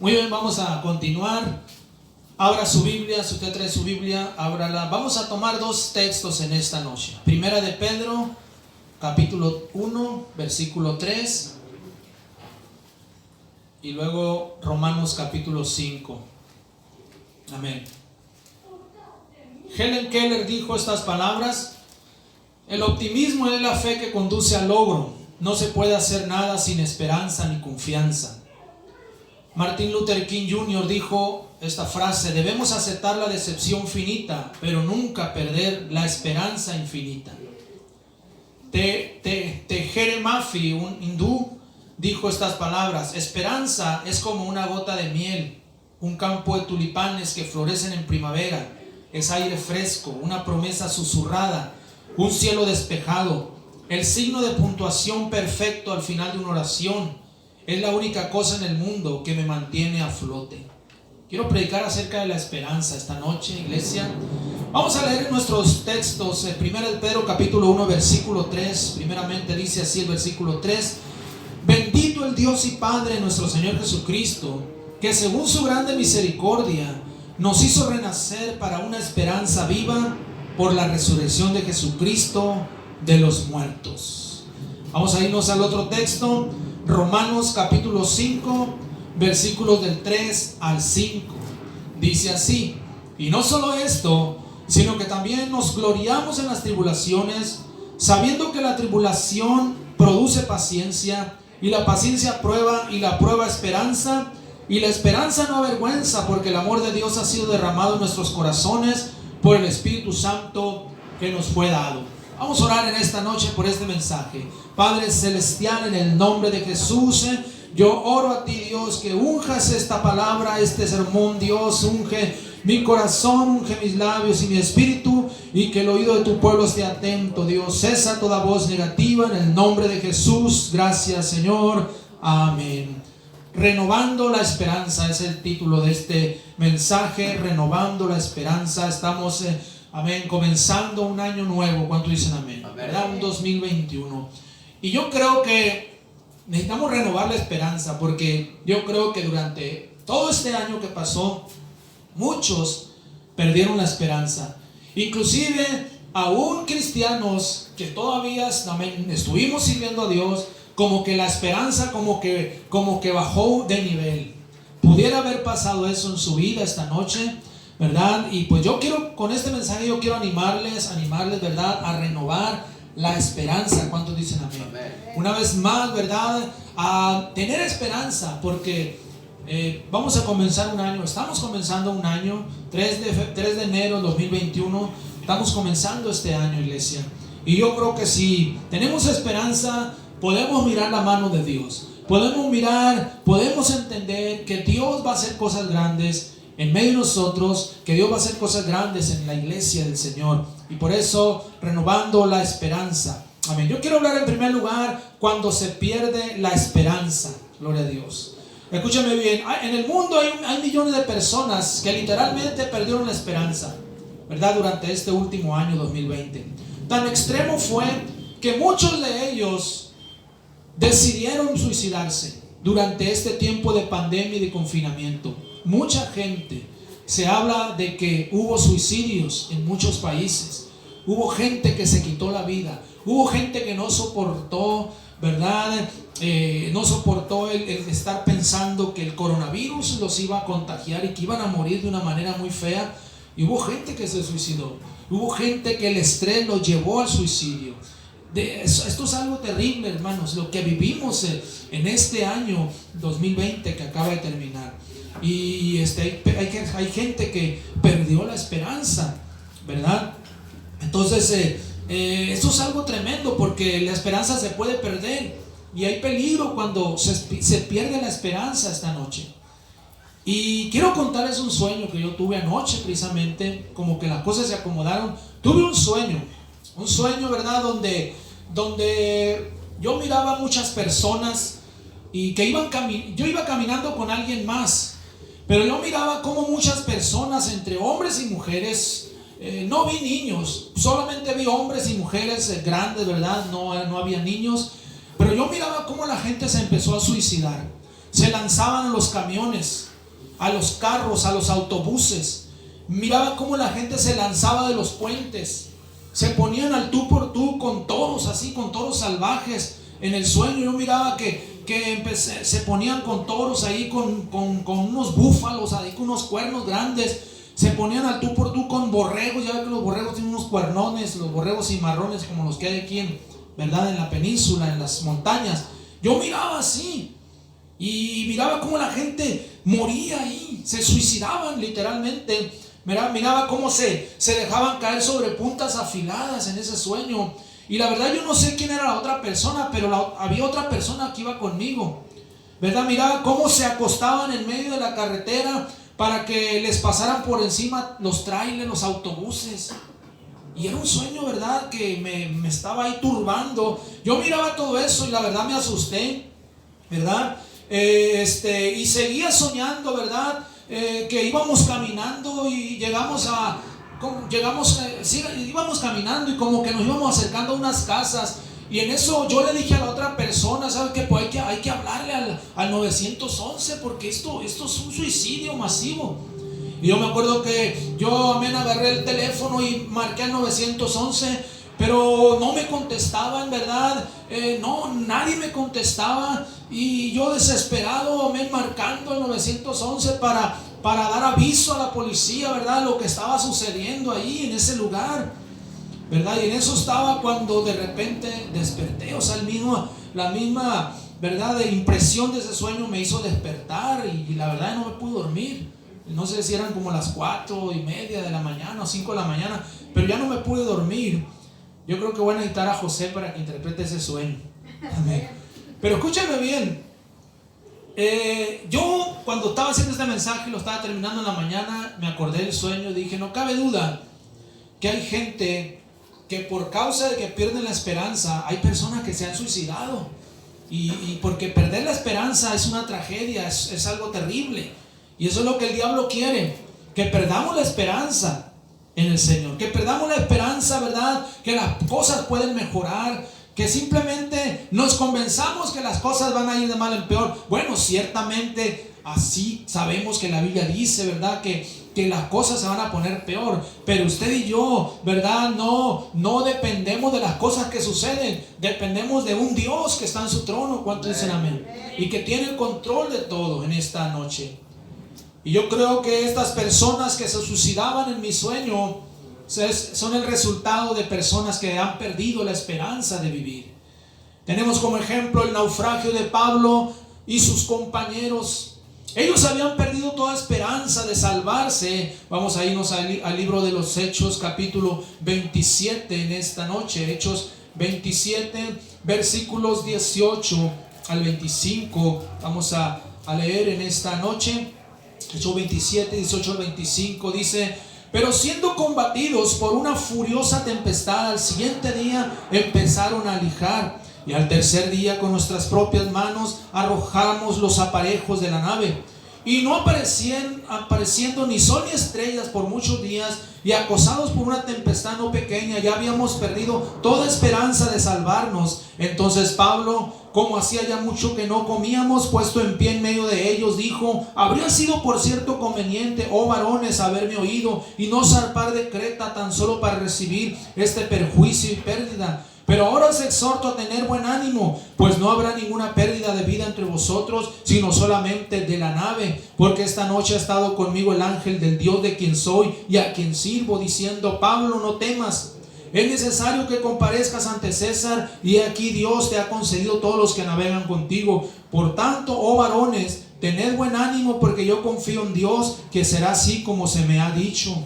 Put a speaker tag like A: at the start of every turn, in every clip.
A: Muy bien, vamos a continuar. Abra su Biblia, si usted trae su Biblia, ábrala. Vamos a tomar dos textos en esta noche. Primera de Pedro, capítulo 1, versículo 3. Y luego Romanos capítulo 5. Amén. Helen Keller dijo estas palabras: el optimismo es la fe que conduce al logro. No se puede hacer nada sin esperanza ni confianza. Martin Luther King Jr. dijo esta frase: debemos aceptar la decepción finita, pero nunca perder la esperanza infinita. Tehere Mafi, un hindú, dijo estas palabras: esperanza es como una gota de miel, un campo de tulipanes que florecen en primavera, es aire fresco, una promesa susurrada, un cielo despejado, el signo de puntuación perfecto al final de una oración. Es la única cosa en el mundo que me mantiene a flote. Quiero predicar acerca de la esperanza esta noche, iglesia. Vamos a leer nuestros textos. 1 de Pedro capítulo 1 versículo 3. Primeramente dice así el versículo 3: bendito el Dios y Padre de nuestro Señor Jesucristo, que según su grande misericordia nos hizo renacer para una esperanza viva por la resurrección de Jesucristo de los muertos. Vamos a irnos al otro texto. Romanos capítulo 5 versículos del 3 al 5. Dice así: y no solo esto, sino que también nos gloriamos en las tribulaciones, sabiendo que la tribulación produce paciencia, y la paciencia prueba, y la prueba esperanza, y la esperanza no avergüenza, porque el amor de Dios ha sido derramado en nuestros corazones por el Espíritu Santo que nos fue dado. Vamos a orar en esta noche por este mensaje. Padre celestial, en el nombre de Jesús, yo oro a ti, Dios, que unjas esta palabra, este sermón, Dios. Unge mi corazón, unge mis labios y mi espíritu, y que el oído de tu pueblo esté atento, Dios. Cesa toda voz negativa en el nombre de Jesús. Gracias, Señor. Amén. Renovando la esperanza es el título de este mensaje. Renovando la esperanza. Estamos amén, comenzando un año nuevo. ¿Cuántos dicen amén? ¿Verdad? Un 2021. Y yo creo que necesitamos renovar la esperanza, porque yo creo que durante todo este año que pasó, muchos perdieron la esperanza. Inclusive aún cristianos que todavía amén, estuvimos sirviendo a Dios, como que la esperanza como que bajó de nivel. Pudiera haber pasado eso en su vida esta noche, ¿verdad? Y pues yo quiero, con este mensaje yo quiero animarles, ¿verdad?, a renovar la esperanza. ¿Cuántos dicen amén? Una vez más, ¿verdad?, a tener esperanza, porque vamos a comenzar un año, estamos comenzando un año, 3 de enero de 2021, estamos comenzando este año, iglesia. Y yo creo que si tenemos esperanza, podemos mirar la mano de Dios, podemos entender que Dios va a hacer cosas grandes en medio de nosotros, que Dios va a hacer cosas grandes en la iglesia del Señor. Y por eso, renovando la esperanza. Amén. Yo quiero hablar en primer lugar cuando se pierde la esperanza. Gloria a Dios. Escúchame bien. En el mundo hay millones de personas que literalmente perdieron la esperanza, ¿verdad?, durante este último año 2020. Tan extremo fue que muchos de ellos decidieron suicidarse durante este tiempo de pandemia y de confinamiento. Mucha gente, se habla de que hubo suicidios en muchos países. Hubo gente que se quitó la vida. Hubo gente que no soportó, ¿verdad? No soportó el estar pensando que el coronavirus los iba a contagiar y que iban a morir de una manera muy fea. Y hubo gente que se suicidó. Hubo gente que el estrés los llevó al suicidio. Esto es algo terrible, hermanos, lo que vivimos en este año 2020 que acaba de terminar. Y hay gente que perdió la esperanza, ¿verdad? Entonces esto es algo tremendo, porque la esperanza se puede perder, y hay peligro cuando se pierde la esperanza esta noche. Y quiero contarles un sueño que yo tuve anoche, precisamente, como que las cosas se acomodaron. Tuve un sueño, ¿verdad?, donde yo miraba muchas personas y que yo iba caminando con alguien más. Pero yo miraba como muchas personas, entre hombres y mujeres, no vi niños, solamente vi hombres y mujeres grandes, ¿verdad? No había niños. Pero yo miraba cómo la gente se empezó a suicidar. Se lanzaban a los camiones, a los carros, a los autobuses. Miraba cómo la gente se lanzaba de los puentes. Se ponían al tú por tú con toros, así, con toros salvajes. En el sueño yo miraba que se ponían con toros ahí, con unos búfalos ahí, con unos cuernos grandes. Se ponían al tú por tú con borregos. Ya ven que los borregos tienen unos cuernones, los borregos cimarrones como los que hay aquí ¿verdad? En la península, en las montañas. Yo miraba así y miraba cómo la gente moría ahí, se suicidaban literalmente. Miraba cómo se dejaban caer sobre puntas afiladas en ese sueño. Y la verdad yo no sé quién era la otra persona, pero había otra persona que iba conmigo, ¿verdad? Miraba cómo se acostaban en medio de la carretera para que les pasaran por encima los trailers, los autobuses. Y era un sueño, ¿verdad?, que me estaba ahí turbando. Yo miraba todo eso y la verdad me asusté, ¿verdad? Y seguía soñando, ¿verdad? Que íbamos caminando y íbamos caminando y como que nos íbamos acercando a unas casas. Y en eso yo le dije a la otra persona, ¿sabes qué? Pues hay que hablarle al 911 porque esto es un suicidio masivo. Y yo me acuerdo que yo agarré el teléfono y marqué al 911, pero no me contestaban, ¿verdad? No, nadie me contestaba. Y yo desesperado, marcando el 911 para dar aviso a la policía, ¿verdad? Lo que estaba sucediendo ahí en ese lugar, ¿verdad? Y en eso estaba cuando de repente desperté. O sea, la misma, ¿verdad?, de impresión de ese sueño me hizo despertar y la verdad no me pude dormir. No sé si eran como las 4:30 de la mañana o 5 de la mañana, pero ya no me pude dormir. Yo creo que voy a necesitar a José para que interprete ese sueño. Amén. Pero escúchame bien. Yo cuando estaba haciendo este mensaje, lo estaba terminando en la mañana, me acordé del sueño y dije, no cabe duda que hay gente que por causa de que pierden la esperanza, hay personas que se han suicidado. Y porque perder la esperanza es una tragedia, es algo terrible. Y eso es lo que el diablo quiere, que perdamos la esperanza en el Señor, que perdamos la esperanza, ¿verdad?, que las cosas pueden mejorar, que simplemente nos convenzamos que las cosas van a ir de mal en peor. Bueno, ciertamente así sabemos que la Biblia dice, ¿verdad?, que las cosas se van a poner peor, pero usted y yo, ¿verdad?, no dependemos de las cosas que suceden, dependemos de un Dios que está en su trono. ¿Cuántos dicen amén? Y que tiene el control de todo en esta noche. Y yo creo que estas personas que se suicidaban en mi sueño son el resultado de personas que han perdido la esperanza de vivir. Tenemos como ejemplo el naufragio de Pablo y sus compañeros. Ellos habían perdido toda esperanza de salvarse. Vamos a irnos al libro de los Hechos, capítulo 27 en esta noche. Hechos 27, versículos 18 al 25. Vamos a leer en esta noche. Hechos 27, 18 al 25 dice: pero siendo combatidos por una furiosa tempestad, al siguiente día empezaron a lijar, y al tercer día con nuestras propias manos arrojamos los aparejos de la nave, y no apareciendo ni sol ni estrellas por muchos días, y acosados por una tempestad no pequeña, ya habíamos perdido toda esperanza de salvarnos. Entonces Pablo, como hacía ya mucho que no comíamos, puesto en pie en medio de ellos, dijo: habría sido por cierto conveniente, oh varones, haberme oído y no zarpar de Creta tan solo para recibir este perjuicio y pérdida. Pero ahora os exhorto a tener buen ánimo, pues no habrá ninguna pérdida de vida entre vosotros, sino solamente de la nave, porque esta noche ha estado conmigo el ángel del Dios de quien soy y a quien sirvo, diciendo: Pablo, no temas, es necesario que comparezcas ante César, y aquí Dios te ha concedido todos los que navegan contigo. Por tanto, oh varones, tened buen ánimo, porque yo confío en Dios, que será así como se me ha dicho.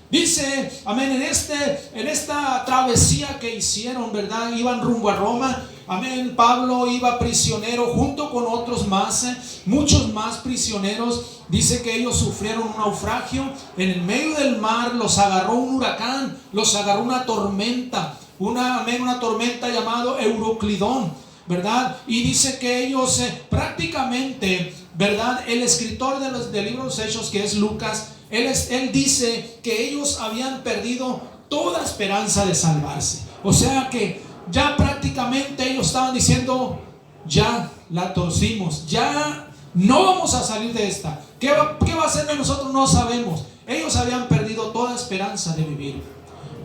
A: Dice, amén, en esta travesía que hicieron, ¿verdad? Iban rumbo a Roma. Amén. Pablo iba prisionero junto con otros más, muchos más prisioneros. Dice que ellos sufrieron un naufragio. En el medio del mar los agarró un huracán, los agarró una tormenta, una tormenta llamada Euroclidón, ¿verdad? Y dice que ellos prácticamente, ¿verdad? El escritor del libro de los Hechos, que es Lucas, él dice que ellos habían perdido toda esperanza de salvarse. O sea que ya prácticamente ellos estaban diciendo: ya la torcimos, ya no vamos a salir de esta, ¿Qué va a hacer de nosotros? No sabemos. Ellos habían perdido toda esperanza de vivir.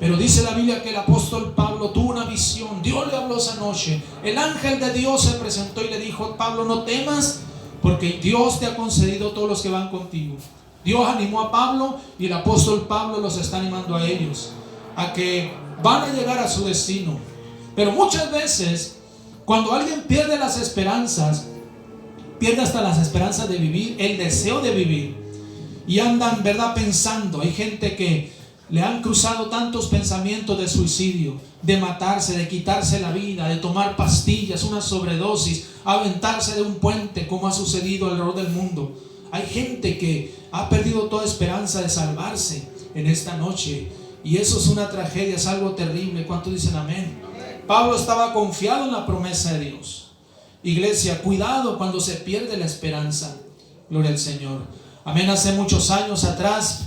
A: Pero dice la Biblia que el apóstol Pablo tuvo una visión. Dios le habló esa noche. El ángel de Dios se presentó y le dijo: Pablo, no temas, porque Dios te ha concedido todos los que van contigo. Dios animó a Pablo, y el apóstol Pablo los está animando a ellos a que van a llegar a su destino. Pero muchas veces, cuando alguien pierde las esperanzas, pierde hasta las esperanzas de vivir, el deseo de vivir, y andan, ¿verdad?, pensando. Hay gente que le han cruzado tantos pensamientos de suicidio, de matarse, de quitarse la vida, de tomar pastillas, una sobredosis, aventarse de un puente, como ha sucedido alrededor del mundo. Hay gente que ha perdido toda esperanza de salvarse en esta noche, y eso es una tragedia, es algo terrible. ¿Cuántos dicen amén? Pablo estaba confiado en la promesa de Dios. Iglesia, cuidado cuando se pierde la esperanza. Gloria al Señor. Amén. Hace muchos años atrás,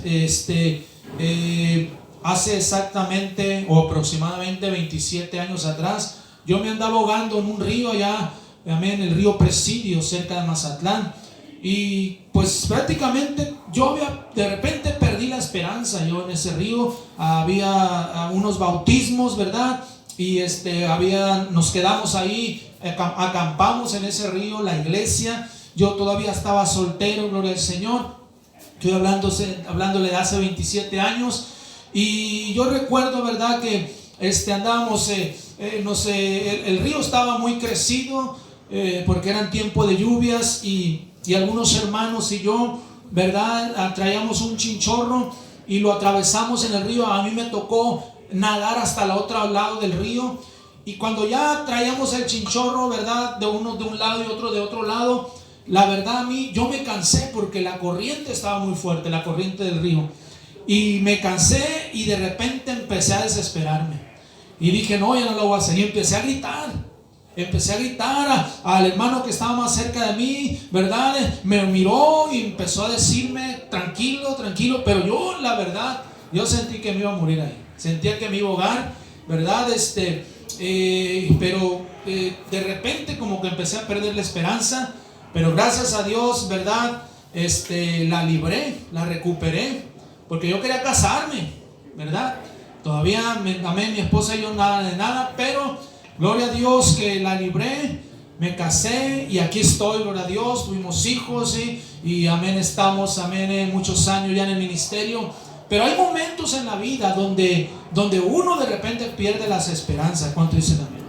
A: hace exactamente o aproximadamente 27 años atrás, yo me andaba ahogando en un río allá, amén, el río Presidio, cerca de Mazatlán. Y pues prácticamente de repente perdí la esperanza. Yo en ese río había unos bautismos, ¿verdad? Y nos quedamos ahí, acampamos en ese río, la iglesia. Yo todavía estaba soltero, gloria al Señor. Estoy hablándole de hace 27 años. Y yo recuerdo, ¿verdad?, que andábamos, el río estaba muy crecido, porque eran tiempo de lluvias, y algunos hermanos y yo, ¿verdad?, traíamos un chinchorro y lo atravesamos en el río. A mí me tocó nadar hasta el otro lado del río, y cuando ya traíamos el chinchorro, ¿verdad?, de uno de un lado y otro de otro lado, la verdad yo me cansé, porque la corriente estaba muy fuerte, la corriente del río, y me cansé, y de repente empecé a desesperarme y dije: no, ya no lo voy a hacer. Y empecé a gritar al hermano que estaba más cerca de mí, ¿verdad? Me miró y empezó a decirme: tranquilo, tranquilo. Pero yo, la verdad, yo sentí que me iba a morir ahí. Sentía que me iba a ahogar, ¿verdad? Pero de repente como que empecé a perder la esperanza. Pero gracias a Dios, ¿verdad?, la libré, la recuperé, porque yo quería casarme, ¿verdad? Todavía, amén, mi esposa y yo nada de nada, pero gloria a Dios que la libré, me casé y aquí estoy, gloria a Dios. Tuvimos hijos y amén, estamos, amén, muchos años ya en el ministerio. Pero hay momentos en la vida donde uno de repente pierde las esperanzas. ¿Cuánto dicen amén?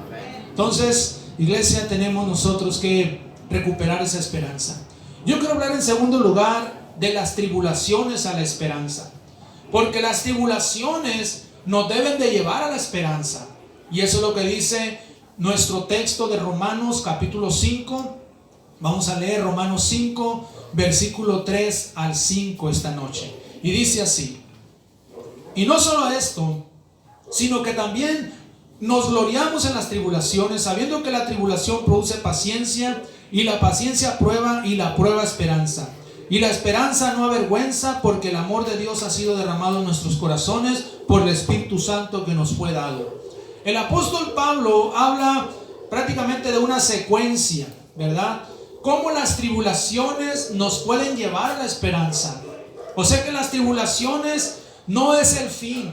A: Entonces, iglesia, tenemos nosotros que recuperar esa esperanza. Yo quiero hablar en segundo lugar de las tribulaciones a la esperanza, porque las tribulaciones nos deben de llevar a la esperanza. Y eso es lo que dice nuestro texto de Romanos capítulo 5. Vamos a leer Romanos 5, versículo 3 al 5 esta noche. Y dice así: y no solo esto, sino que también nos gloriamos en las tribulaciones, sabiendo que la tribulación produce paciencia, y la paciencia prueba, y la prueba esperanza. Y la esperanza no avergüenza, porque el amor de Dios ha sido derramado en nuestros corazones por el Espíritu Santo que nos fue dado. El apóstol Pablo habla prácticamente de una secuencia, ¿verdad? Cómo las tribulaciones nos pueden llevar a la esperanza. O sea que las tribulaciones no es el fin,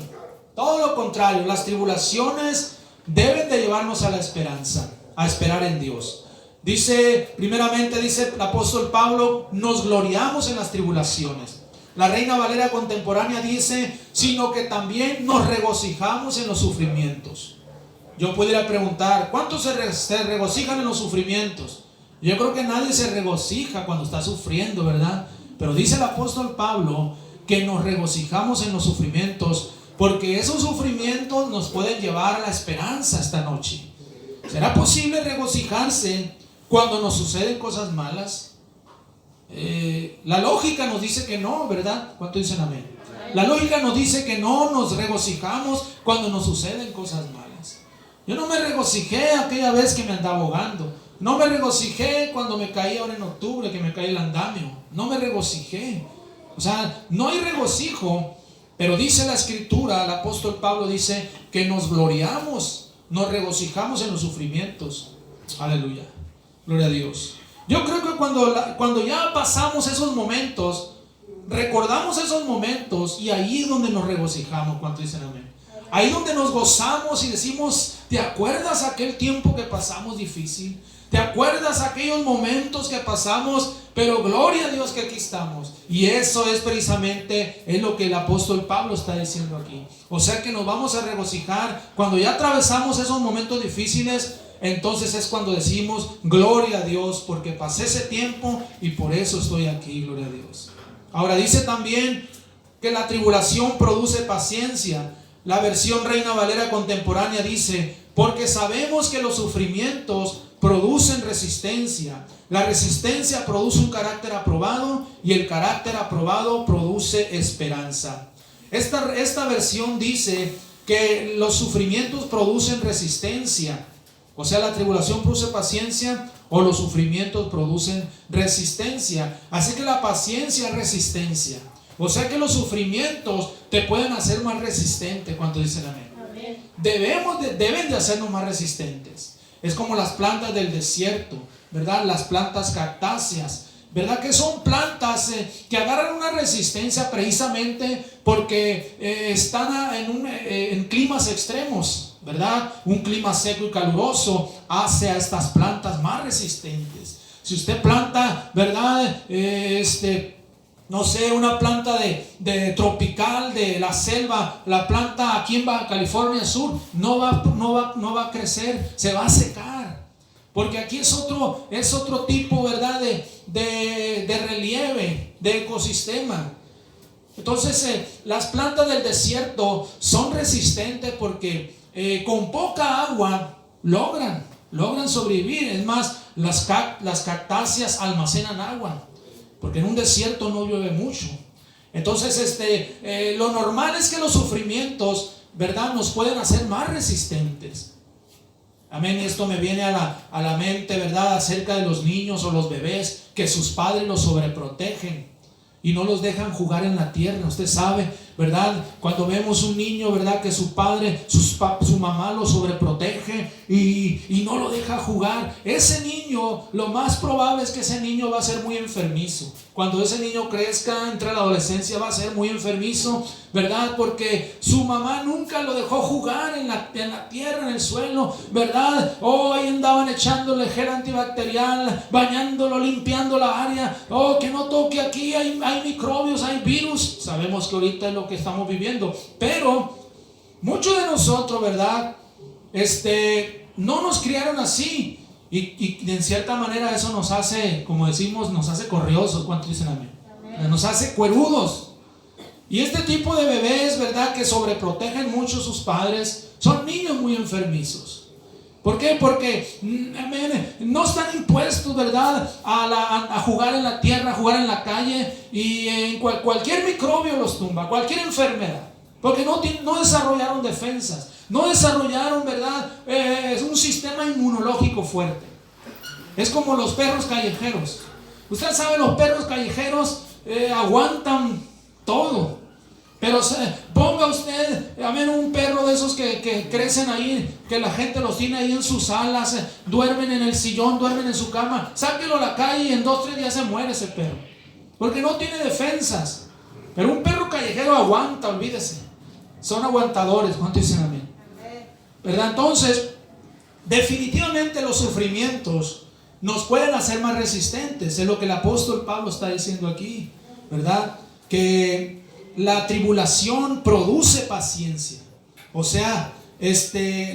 A: todo lo contrario, las tribulaciones deben de llevarnos a la esperanza, a esperar en Dios. Primeramente dice el apóstol Pablo: nos gloriamos en las tribulaciones. La Reina Valera contemporánea dice: sino que también nos regocijamos en los sufrimientos. Yo pudiera preguntar: ¿cuántos se regocijan en los sufrimientos? Yo creo que nadie se regocija cuando está sufriendo, ¿verdad? Pero dice el apóstol Pablo que nos regocijamos en los sufrimientos, porque esos sufrimientos nos pueden llevar a la esperanza esta noche. ¿Será posible regocijarse cuando nos suceden cosas malas? La lógica nos dice que no, ¿verdad? ¿Cuánto dicen amén? La lógica nos dice que no nos regocijamos cuando nos suceden cosas malas. Yo no me regocijé aquella vez que me andaba ahogando. No me regocijé cuando me caí ahora en octubre, que me caí el andamio. No me regocijé. O sea, no hay regocijo. Pero dice la escritura, el apóstol Pablo dice que nos gloriamos, nos regocijamos en los sufrimientos. Aleluya, gloria a Dios. Yo creo que cuando ya pasamos esos momentos, recordamos esos momentos y ahí es donde nos regocijamos. ¿Cuánto dicen amén? Ahí donde nos gozamos y decimos, ¿te acuerdas aquel tiempo que pasamos difícil? ¿Te acuerdas aquellos momentos que pasamos? Pero gloria a Dios que aquí estamos. Y eso es precisamente es lo que el apóstol Pablo está diciendo aquí. O sea que nos vamos a regocijar cuando ya atravesamos esos momentos difíciles. Entonces es cuando decimos, gloria a Dios, porque pasé ese tiempo y por eso estoy aquí, gloria a Dios. Ahora dice también que la tribulación produce paciencia. La versión Reina Valera contemporánea dice, porque sabemos que los sufrimientos producen resistencia. La resistencia produce un carácter aprobado y el carácter aprobado produce esperanza. Esta versión dice que los sufrimientos producen resistencia. O sea, la tribulación produce paciencia o los sufrimientos producen resistencia. Así que la paciencia es resistencia. O sea que los sufrimientos te pueden hacer más resistente. ¿Cuánto dicen amén? Deben de hacernos más resistentes. Es como las plantas del desierto, ¿verdad? Las plantas cactáceas, ¿verdad? Que son plantas que agarran una resistencia precisamente porque están en climas extremos, ¿verdad? Un clima seco y caluroso hace a estas plantas más resistentes. Si usted planta, ¿verdad? No sé, una planta de tropical de la selva, la planta aquí en Baja California Sur, no va a crecer, se va a secar. Porque aquí es otro tipo, ¿verdad? De relieve, de ecosistema. Entonces, las plantas del desierto son resistentes porque con poca agua logran sobrevivir. Es más, las cactáceas almacenan agua, porque en un desierto no llueve mucho. Entonces, lo normal es que los sufrimientos, ¿verdad?, nos pueden hacer más resistentes. Amén. Y esto me viene a la mente, ¿verdad?, acerca de los niños o los bebés que sus padres los sobreprotegen y no los dejan jugar en la tierra. Usted sabe, ¿verdad? Cuando vemos un niño, ¿verdad?, que su padre, su mamá lo sobreprotege y no lo deja jugar. Ese niño, lo más probable es que ese niño va a ser muy enfermizo. Cuando ese niño crezca, entre la adolescencia, va a ser muy enfermizo, ¿verdad? Porque su mamá nunca lo dejó jugar en la tierra, en el suelo, ¿verdad? Ahí andaban echándole gel antibacterial, bañándolo, limpiando la área. Que no toque aquí, hay microbios, hay virus. Sabemos que ahorita es lo que estamos viviendo, pero muchos de nosotros, ¿verdad?, no nos criaron así. Y en cierta manera eso nos hace, como decimos, nos hace corriosos. ¿Cuántos dicen amén? Nos hace cuerudos. Y este tipo de bebés, ¿verdad?, que sobreprotegen mucho a sus padres, son niños muy enfermizos. ¿Por qué? Porque no están impuestos, ¿verdad?, a jugar en la tierra, a jugar en la calle. Y cualquier microbio los tumba, cualquier enfermedad. Porque no desarrollaron defensas. No desarrollaron, ¿verdad?, un sistema inmunológico fuerte. Es como los perros callejeros. Usted sabe, los perros callejeros aguantan todo. Pero ponga usted, un perro de esos que crecen ahí, que la gente los tiene ahí en sus salas, duermen en el sillón, duermen en su cama. Sáquelo a la calle y en 2-3 días se muere ese perro. Porque no tiene defensas. Pero un perro callejero aguanta, olvídese. Son aguantadores. ¿Cuánto dicen amén? ¿Verdad? Entonces, definitivamente los sufrimientos nos pueden hacer más resistentes. Es lo que el apóstol Pablo está diciendo aquí, ¿verdad? Que la tribulación produce paciencia. O sea,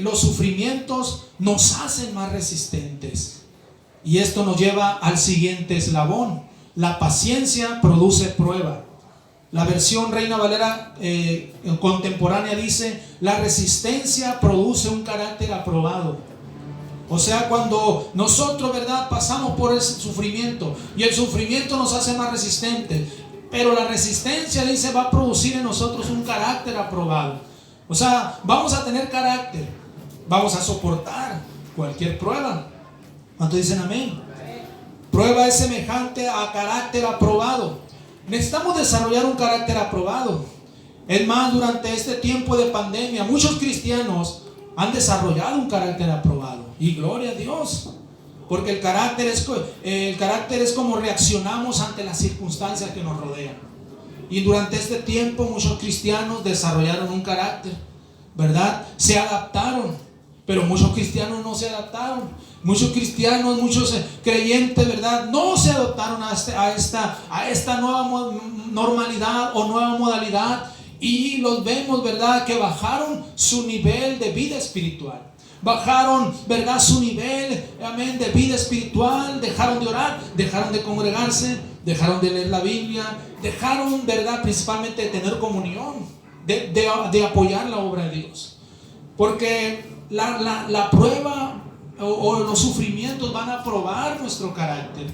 A: los sufrimientos nos hacen más resistentes. Y esto nos lleva al siguiente eslabón. La paciencia produce prueba. La versión Reina Valera contemporánea dice: la resistencia produce un carácter aprobado. O sea, cuando nosotros, ¿verdad?, pasamos por ese sufrimiento y el sufrimiento nos hace más resistentes, pero la resistencia, dice, va a producir en nosotros un carácter aprobado. O sea, vamos a tener carácter, vamos a soportar cualquier prueba. ¿Cuántos dicen amén? Prueba es semejante a carácter aprobado. Necesitamos desarrollar un carácter aprobado. Es más, durante este tiempo de pandemia, muchos cristianos han desarrollado un carácter aprobado. Y gloria a Dios. Porque el carácter es como reaccionamos ante las circunstancias que nos rodean. Y durante este tiempo muchos cristianos desarrollaron un carácter, ¿verdad? Se adaptaron, pero muchos cristianos no se adaptaron. Muchos cristianos, muchos creyentes, ¿verdad? No se adaptaron a esta nueva normalidad o nueva modalidad. Y los vemos, ¿verdad? Que bajaron su nivel de vida espiritual. Bajaron, ¿verdad? Su nivel, amén, de vida espiritual. Dejaron de orar, dejaron de congregarse, dejaron de leer la Biblia, dejaron, ¿verdad? Principalmente de tener comunión, de apoyar la obra de Dios. Porque la prueba o los sufrimientos van a probar nuestro carácter.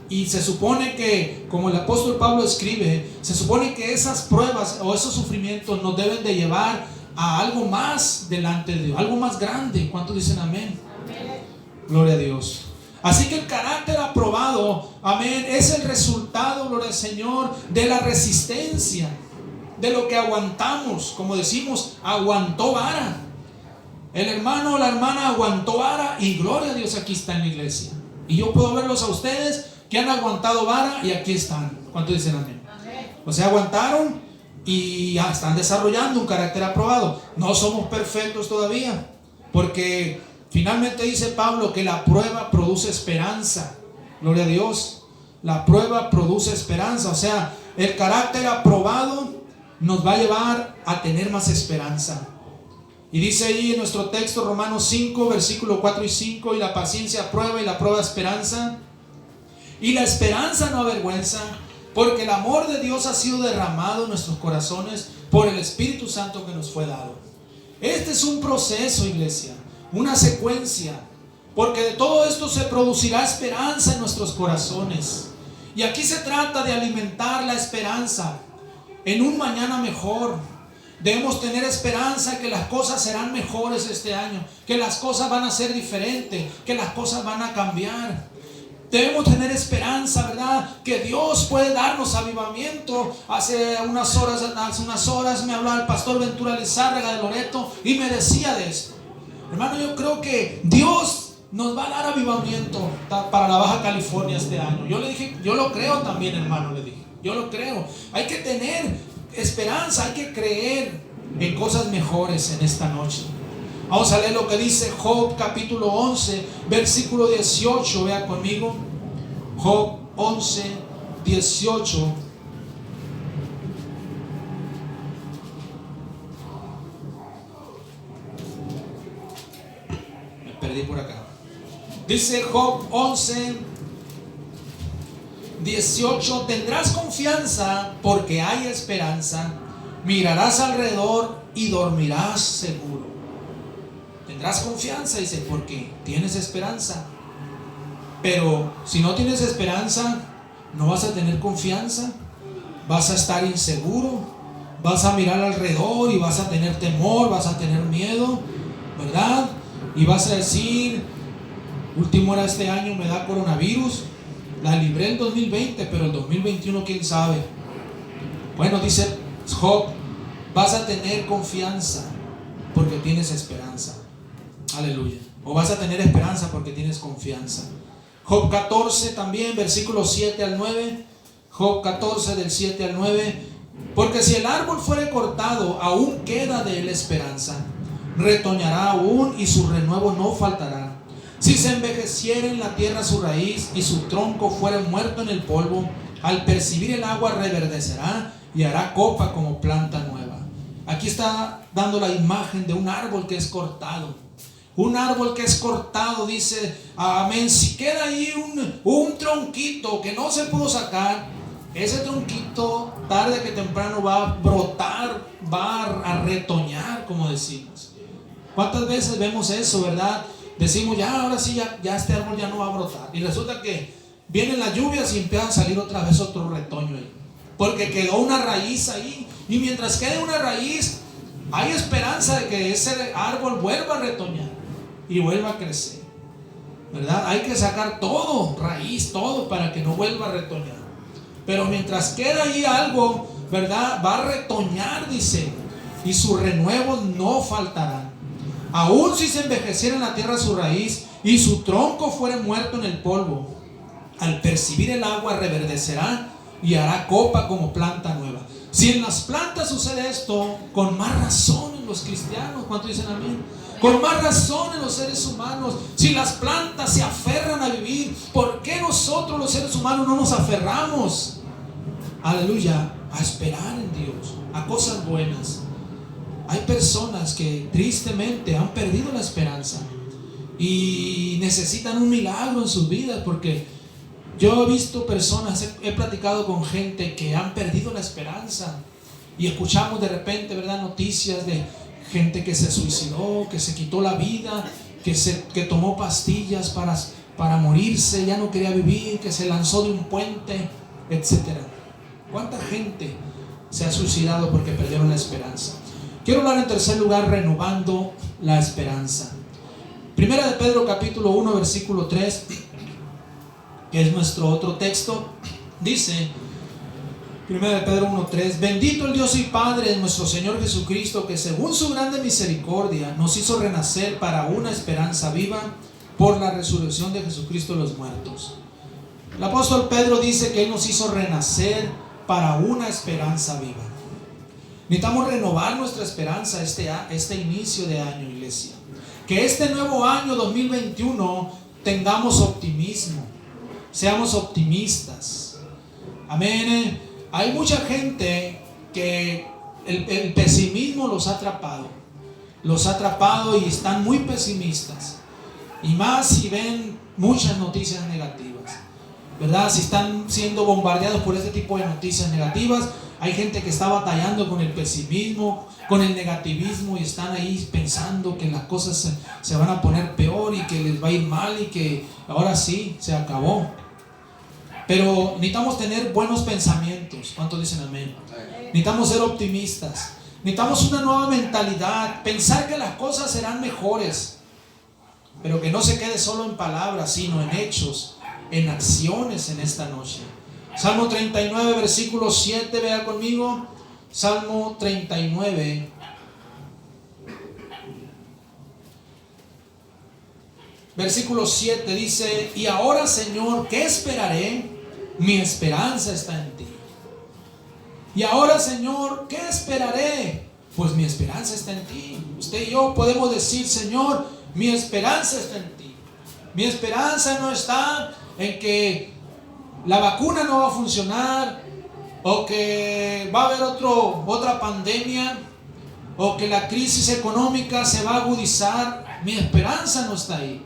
A: Y se supone que, como el apóstol Pablo escribe, se supone que esas pruebas o esos sufrimientos nos deben de llevar a algo más delante de Dios, algo más grande. ¿Cuántos dicen amén? Amén. Gloria a Dios. Así que el carácter aprobado, amén, es el resultado, gloria al Señor, de la resistencia, de lo que aguantamos. Como decimos, aguantó vara. El hermano o la hermana aguantó vara, y gloria a Dios, aquí está en la iglesia. Y yo puedo verlos a ustedes que han aguantado vara y aquí están. ¿Cuántos dicen amén? Amén. O sea, aguantaron y ya están desarrollando un carácter aprobado. No somos perfectos todavía, porque finalmente dice Pablo que la prueba produce esperanza. Gloria a Dios. La prueba produce esperanza. O sea, el carácter aprobado nos va a llevar a tener más esperanza. Y dice ahí en nuestro texto, Romanos 5, versículos 4 y 5, y la paciencia prueba y la prueba esperanza. Y la esperanza no avergüenza, porque el amor de Dios ha sido derramado en nuestros corazones por el Espíritu Santo que nos fue dado. Este es un proceso, iglesia, una secuencia, porque de todo esto se producirá esperanza en nuestros corazones. Y aquí se trata de alimentar la esperanza en un mañana mejor. Debemos tener esperanza que las cosas serán mejores este año, que las cosas van a ser diferentes, que las cosas van a cambiar. Debemos tener esperanza, ¿verdad? Que Dios puede darnos avivamiento. Hace unas horas me hablaba el pastor Ventura Lizárraga de Loreto y me decía de esto. Hermano, yo creo que Dios nos va a dar avivamiento para la Baja California este año. Yo le dije, yo lo creo también, hermano, le dije. Yo lo creo. Hay que tener esperanza, hay que creer en cosas mejores en esta noche. Vamos a leer lo que dice Job capítulo 11, versículo 18. Vea conmigo. Job 11, 18. Me perdí por acá. Dice Job 11, 18. Tendrás confianza porque hay esperanza. Mirarás alrededor y dormirás seguro. Tendrás confianza, dice, porque tienes esperanza. Pero si no tienes esperanza, no vas a tener confianza. Vas a estar inseguro. Vas a mirar alrededor y vas a tener temor, vas a tener miedo, ¿verdad? Y vas a decir, último era este año, me da coronavirus. La libré en 2020, pero el 2021 quién sabe. Bueno, dice Job, vas a tener confianza porque tienes esperanza. Aleluya. O vas a tener esperanza porque tienes confianza. Job 14 también, versículos 7 al 9. Job 14 del 7 al 9. Porque si el árbol fuere cortado, aún queda de él esperanza. Retoñará aún y su renuevo no faltará. Si se envejeciera en la tierra su raíz y su tronco fuere muerto en el polvo, al percibir el agua reverdecerá y hará copa como planta nueva. Aquí está dando la imagen de un árbol que es cortado. Un árbol que es cortado, dice, amén. Si queda ahí un tronquito que no se pudo sacar, ese tronquito tarde que temprano va a brotar, va a retoñar, como decimos. ¿Cuántas veces vemos eso, verdad? Decimos, ya ahora sí, ya este árbol ya no va a brotar. Y resulta que vienen las lluvias y empieza a salir otra vez otro retoño ahí. Porque quedó una raíz ahí. Y mientras quede una raíz, hay esperanza de que ese árbol vuelva a retoñar y vuelva a crecer, ¿verdad? Hay que sacar todo, raíz, todo, para que no vuelva a retoñar. Pero mientras queda ahí algo, ¿verdad? Va a retoñar, dice, y sus renuevos no faltarán. Aún si se envejeciera en la tierra su raíz y su tronco fuere muerto en el polvo, al percibir el agua reverdecerá y hará copa como planta nueva. Si en las plantas sucede esto, con más razón en los cristianos. ¿Cuántos dicen amén? Con más razón en los seres humanos. Si las plantas se aferran a vivir, ¿por qué nosotros los seres humanos no nos aferramos? Aleluya, a esperar en Dios, a cosas buenas. Hay personas que tristemente han perdido la esperanza y necesitan un milagro en sus vidas, porque yo he visto personas, he platicado con gente que han perdido la esperanza, y escuchamos de repente, ¿verdad?, noticias de gente que se suicidó, que se quitó la vida, que tomó pastillas para morirse, ya no quería vivir, que se lanzó de un puente, etc. ¿Cuánta gente se ha suicidado porque perdieron la esperanza? Quiero hablar en tercer lugar, renovando la esperanza. Primera de Pedro capítulo 1 versículo 3, que es nuestro otro texto, dice, Primera de Pedro 1:3: bendito el Dios y Padre de nuestro Señor Jesucristo, que según su grande misericordia nos hizo renacer para una esperanza viva por la resurrección de Jesucristo de los muertos. El apóstol Pedro dice que Él nos hizo renacer para una esperanza viva. Necesitamos renovar nuestra esperanza este inicio de año, iglesia. Que este nuevo año 2021 tengamos optimismo, seamos optimistas. Amén. Hay mucha gente que el pesimismo los ha atrapado y están muy pesimistas. Y más si ven muchas noticias negativas, ¿verdad? Si están siendo bombardeados por este tipo de noticias negativas, hay gente que está batallando con el pesimismo, con el negativismo, y están ahí pensando que las cosas se van a poner peor y que les va a ir mal y que ahora sí, se acabó. Pero necesitamos tener buenos pensamientos. ¿Cuántos dicen amén? Necesitamos ser optimistas. Necesitamos una nueva mentalidad, pensar que las cosas serán mejores, pero que no se quede solo en palabras, sino en hechos, en acciones en esta noche. Salmo 39, versículo 7, vea conmigo. Salmo 39, versículo 7 dice: y ahora, Señor, ¿qué esperaré? Mi esperanza está en ti. Y ahora, Señor, ¿qué esperaré? Pues mi esperanza está en ti. Usted y yo podemos decir: Señor, mi esperanza está en ti. Mi esperanza no está en que la vacuna no va a funcionar, o que va a haber otra pandemia, o que la crisis económica se va a agudizar. Mi esperanza no está ahí,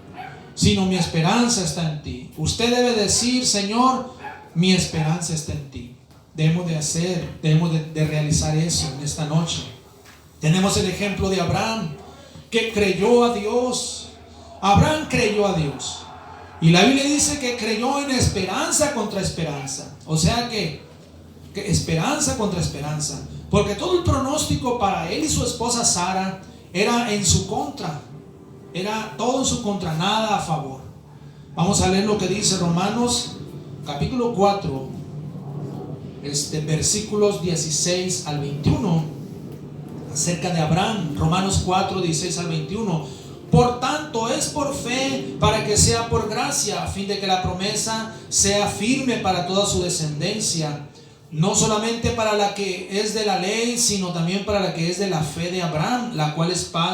A: sino mi esperanza está en ti. Usted debe decir: Señor, mi esperanza está en ti. Debemos de realizar eso en esta noche. Tenemos el ejemplo de Abraham, que creyó a Dios. Abraham creyó a Dios, y la Biblia dice que creyó en esperanza contra esperanza. O sea que esperanza contra esperanza, porque todo el pronóstico para él y su esposa Sara era en su contra. Era todo en su contra, nada a favor. Vamos a leer lo que dice Romanos capítulo 4, versículos 16 al 21, acerca de Abraham. Romanos 4, 16 al 21. Por tanto, es por fe, para que sea por gracia, a fin de que la promesa sea firme para toda su descendencia, no solamente para la que es de la ley, sino también para la que es de la fe de Abraham,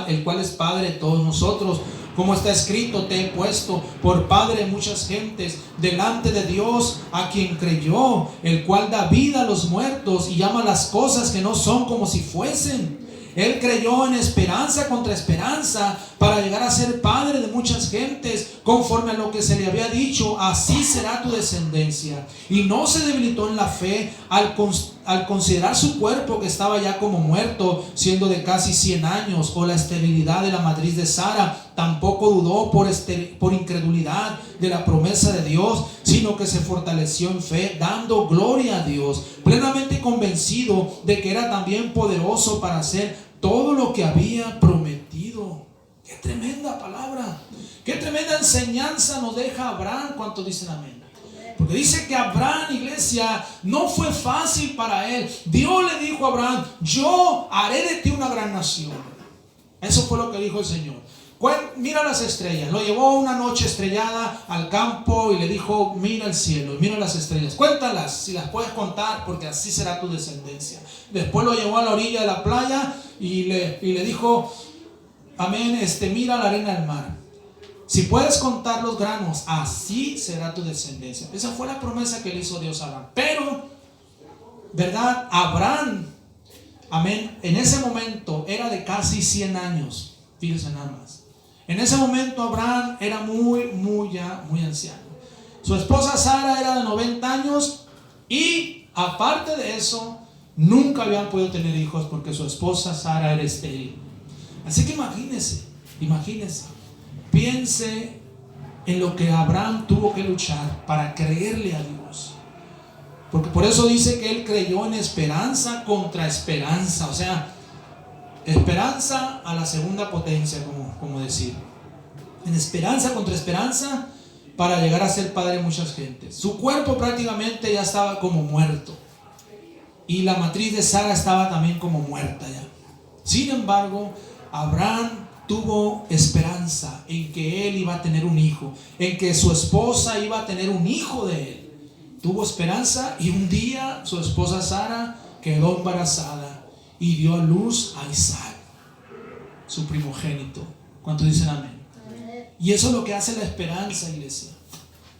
A: el cual es padre de todos nosotros. Como está escrito: te he puesto por padre de muchas gentes delante de Dios, a quien creyó, el cual da vida a los muertos y llama las cosas que no son como si fuesen. Él creyó en esperanza contra esperanza, para llegar a ser padre de muchas gentes, conforme a lo que se le había dicho: así será tu descendencia. Y no se debilitó en la fe al considerar su cuerpo, que estaba ya como muerto, siendo de casi 100 años, o la esterilidad de la matriz de Sara. Tampoco dudó por incredulidad de la promesa de Dios, sino que se fortaleció en fe, dando gloria a Dios, plenamente convencido de que era también poderoso para hacer todo lo que había prometido. Qué tremenda palabra, qué tremenda enseñanza nos deja Abraham. ¿Cuántos dicen amén? Porque dice que Abraham, iglesia, no fue fácil para él. Dios le dijo a Abraham: yo haré de ti una gran nación. Eso fue lo que dijo el Señor. Mira las estrellas. Lo llevó una noche estrellada al campo y le dijo, mira el cielo, mira las estrellas, cuéntalas si las puedes contar, porque así será tu descendencia. Después lo llevó a la orilla de la playa y le dijo, amén, mira la arena del mar. Si puedes contar los granos, así será tu descendencia. Esa fue la promesa que le hizo Dios a Abraham. Pero, ¿verdad? Abraham, amén, en ese momento era de casi 100 años. Fíjense nada más. En ese momento Abraham era muy anciano. Su esposa Sara era de 90 años y aparte de eso, nunca habían podido tener hijos porque su esposa Sara era estéril. Así que imagínense, piense en lo que Abraham tuvo que luchar para creerle a Dios. Porque por eso dice que él creyó en esperanza contra esperanza. O sea, esperanza a la segunda potencia, como decir. En esperanza contra esperanza para llegar a ser padre de muchas gentes. Su cuerpo prácticamente ya estaba como muerto. Y la matriz de Sara estaba también como muerta ya. Sin embargo, Abraham tuvo esperanza en que él iba a tener un hijo, en que su esposa iba a tener un hijo de él. Tuvo esperanza y un día su esposa Sara quedó embarazada y dio a luz a Isaac, su primogénito. ¿Cuántos dicen amén? Y eso es lo que hace la esperanza, iglesia.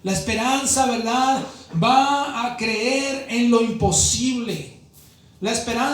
A: La esperanza, ¿verdad?, va a creer en lo imposible. La esperanza